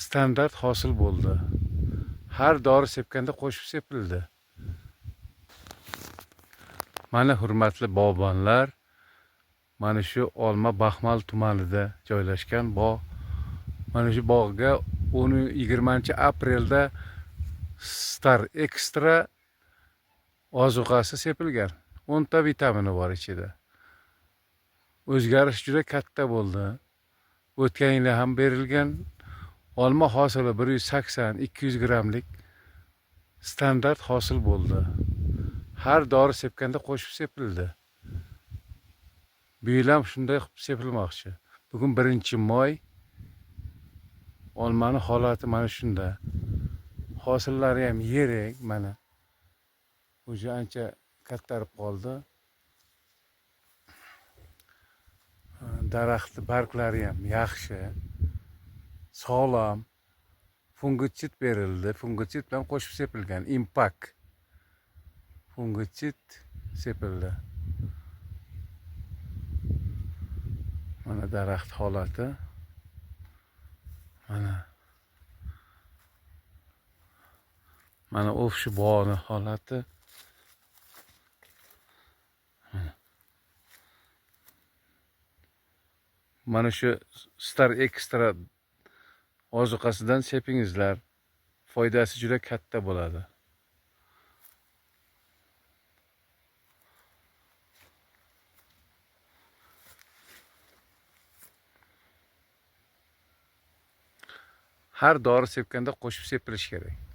standart hosil bo'ldi. Har dori sepganda qo'shib sepildi. Mana hurmatli bog'bonlar, mana shu Olma Baxmal tumanida joylashgan bog'. Mana shu bog'ga 20-aprelda Star Extra ozuqasi sepilgan. 10 ta vitamini bor ichida. O'zgarish juda katta bo'ldi. O'tgan yil ham berilgan olma hosili 180-200 grammlik standart hosil bo'ldi. Har dori sepganda qo'shib sepildi. Bu yil ham shunday sepilmoqchi. Bugun 1-moy. Olmani holati mana shunda. Hosillari ham yirik mana. O'zi ancha kattarib qoldi. Daraxtni barglari ham yaxshi, sog'lom. Fungitsid berildi. Fungitsid bilan qo'shib sepilgan. Impact fungitsid sepildi. Mana daraxt holati. Mana o'sha bog'ni holati. Mana shu Star Extra ozuqasidan sepingizlar. Foydasi juda katta bo'ladi. Har dori sepganda qo'shib sepilish kerak.